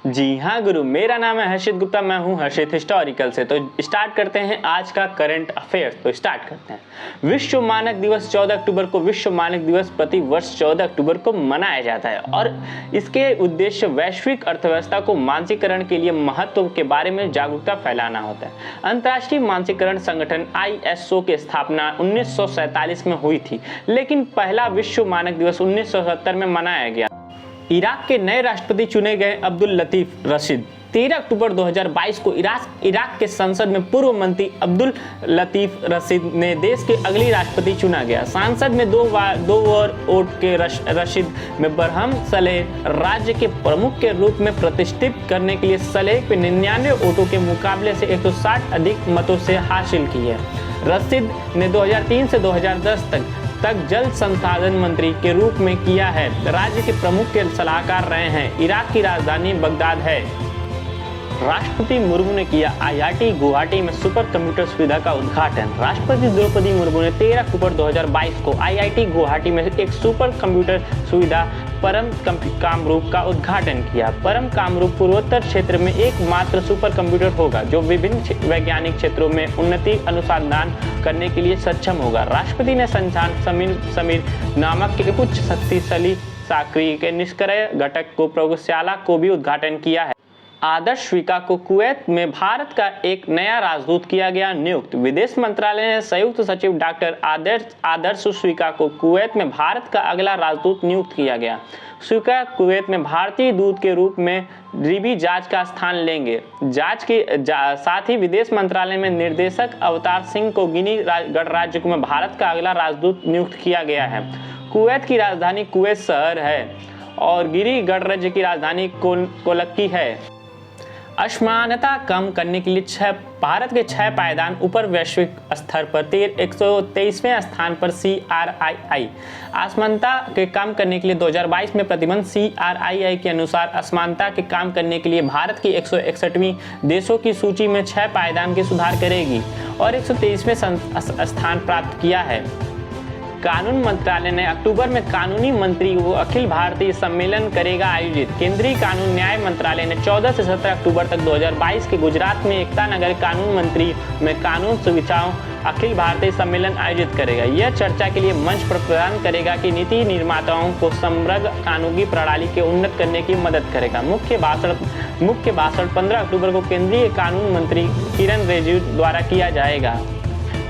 जी हाँ गुरु, मेरा नाम है हर्षित गुप्ता। मैं हूँ हर्षित हिस्टोरिकल से। तो स्टार्ट करते हैं आज का करंट अफेयर्स। तो स्टार्ट करते हैं। विश्व मानक दिवस 14 अक्टूबर को विश्व मानक दिवस प्रति वर्ष 14 अक्टूबर को मनाया जाता है और इसके उद्देश्य वैश्विक अर्थव्यवस्था को मानकीकरण के लिए महत्व के बारे में जागरूकता फैलाना होता है। अंतर्राष्ट्रीय मानकीकरण संगठन ISO की स्थापना 1947 में हुई थी, लेकिन पहला विश्व मानक दिवस 1970 में मनाया गया। इराक के नए राष्ट्रपति चुने गए अब्दुल लतीफ रशीद। 13 अक्टूबर 2022 को इराक के संसद में पूर्व मंत्री अब्दुल लतीफ रशीद ने देश के अगले राष्ट्रपति चुना गया। संसद में दो और वोट के रशीद में बरहम सलेह राज्य के प्रमुख के रूप में प्रतिष्ठित करने के लिए सलेह पे 99 वोटों के मुकाबले से 160 अधिक मतों से हासिल की है। रशीद ने 2003 से 2010 तक जल संसाधन मंत्री के रूप में किया है। राज्य के प्रमुख के सलाहकार रहे हैं। इराक की राजधानी बगदाद है। राष्ट्रपति मुर्मू ने किया IIT गुवाहाटी में सुपर कंप्यूटर सुविधा का उद्घाटन। राष्ट्रपति द्रौपदी मुर्मू ने 13 अक्टूबर 2022 को IIT गुवाहाटी में एक सुपर कंप्यूटर सुविधा परम कामरूप का उद्घाटन किया। परम कामरूप पूर्वोत्तर क्षेत्र में एकमात्र सुपर कंप्यूटर होगा जो विभिन्न वैज्ञानिक क्षेत्रों में उन्नति अनुसंधान करने के लिए सक्षम होगा। राष्ट्रपति ने संचान समीर नामक एक उच्च शक्तिशाली सक्रिय के निष्क्रिय घटक को प्रयोगशाला को भी उद्घाटन किया है। आदर्श स्वीका को कुवैत में भारत का एक नया राजदूत किया गया नियुक्त। विदेश मंत्रालय ने संयुक्त सचिव डॉक्टर आदर्श स्वीका को कुवैत में भारत का अगला राजदूत नियुक्त किया गया। स्वीका कुवैत में भारतीय दूत के रूप में रिबी जाज का स्थान लेंगे। साथ ही विदेश मंत्रालय में निर्देशक अवतार सिंह को गिनी गणराज्य में भारत का अगला राजदूत नियुक्त किया गया है। कुवैत की राजधानी कुवैत शहर है और गिनी गणराज्य की राजधानी कोलक्की है। असमानता कम करने के लिए भारत के 6 पायदान ऊपर वैश्विक स्तर पर 123वें स्थान पर CRII। असमानता के कम करने के लिए 2022 में प्रतिबंध CRII के अनुसार असमानता के कम करने के लिए भारत की 161वीं देशों की सूची में 6 पायदान के सुधार करेगी और 123वें स्थान प्राप्त किया है। कानून मंत्रालय ने अक्टूबर में कानूनी मंत्री वो अखिल भारतीय सम्मेलन करेगा आयोजित। केंद्रीय कानून न्याय मंत्रालय ने 14 से 17 अक्टूबर तक 2022 के गुजरात में एकता नगर कानून मंत्री में कानून सुविधाओं अखिल भारतीय सम्मेलन आयोजित करेगा। यह चर्चा के लिए मंच प्रदान करेगा कि नीति निर्माताओं को समग्र कानूनी प्रणाली के उन्नत करने की मदद करेगा। मुख्य भाषण 15 अक्टूबर को केंद्रीय कानून मंत्री किरण रिजिजू द्वारा किया जाएगा।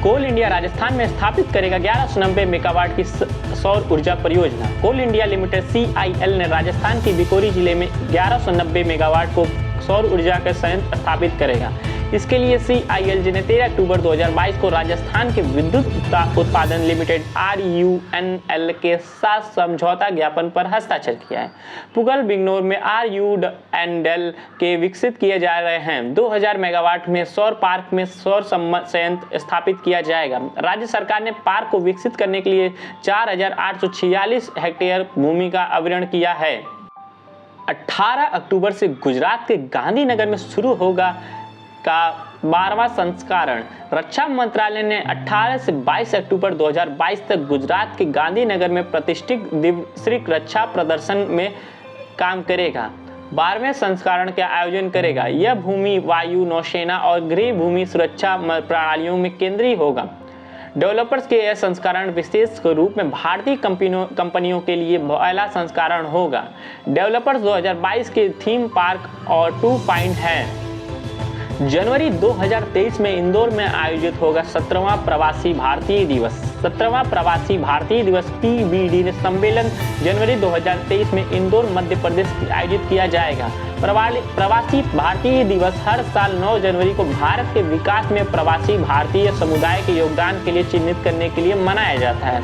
कोल इंडिया राजस्थान में स्थापित करेगा 1190 मेगावाट की सौर ऊर्जा परियोजना। कोल इंडिया लिमिटेड CIL ने राजस्थान के बिकोरी जिले में 1190 मेगावाट को सौर ऊर्जा का संयंत्र स्थापित करेगा। इसके लिए CIL ने 13 अक्टूबर 2022 को राजस्थान के विद्युत उत्पादन लिमिटेड RUNL के साथ समझौता ज्ञापन पर हस्ताक्षर किया है। पुगल बिगनौर में RUNL के विकसित किए जा रहे हैं। 2000 मेगावाट में सौर पार्क में सौर संयंत्र स्थापित किया जाएगा। राज्य सरकार ने पार्क को विकसित करने के लिए 4846 हेक्टेयर भूमि का आवंटन किया है। 18 अक्टूबर से गुजरात के गांधीनगर में शुरू होगा का 12वां संस्करण। रक्षा मंत्रालय ने 18 से 22 अक्टूबर 2022 तक गुजरात के गांधीनगर में प्रतिष्ठित द्विवार्षिक रक्षा प्रदर्शन में काम करेगा। 12वें संस्करण का आयोजन करेगा। यह भूमि, वायु, नौसेना और गृह भूमि सुरक्षा प्रणालियों में केंद्रीय होगा। डेवलपर्स के यह संस्करण विशेष रूप में भारतीय कंपनियों के लिए पहला संस्करण होगा। डेवलपर्स 2022 के थीम पार्क और 2 पॉइंट है। जनवरी 2023 में इंदौर में आयोजित होगा 17वां प्रवासी भारतीय दिवस। 17वां प्रवासी भारतीय दिवस PBD सम्मेलन जनवरी 2023 में इंदौर मध्य प्रदेश आयोजित किया जाएगा। प्रवासी भारतीय दिवस हर साल 9 जनवरी को भारत के विकास में प्रवासी भारतीय समुदाय के योगदान के लिए चिन्हित करने के लिए मनाया जाता है।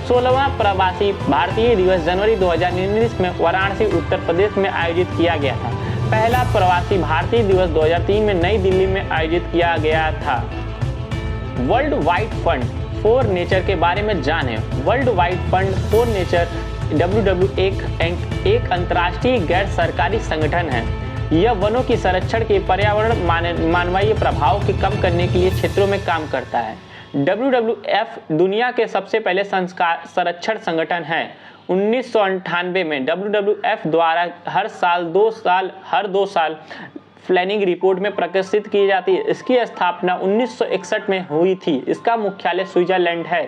16वां प्रवासी भारतीय दिवस जनवरी 2019 में वाराणसी उत्तर प्रदेश में आयोजित किया गया था। पहला प्रवासी भारतीय दिवस 2003 में नई दिल्ली में आयोजित किया गया था। World wide fund for nature के बारे में जानें। World wide fund for nature WWF एक अंतर्राष्ट्रीय गैर सरकारी संगठन है। यह वनों की संरक्षण के पर्यावरण मानवीय प्रभाव के कम करने के लिए क्षेत्रों में काम करता है। WWF दुनिया के सबसे पहले संरक्षण संगठन है। 1998 में WWF द्वारा हर 2 साल प्लानिंग रिपोर्ट में प्रकाशित की जाती है। इसकी स्थापना 1961 में हुई थी। इसका मुख्यालय स्विट्जरलैंड है।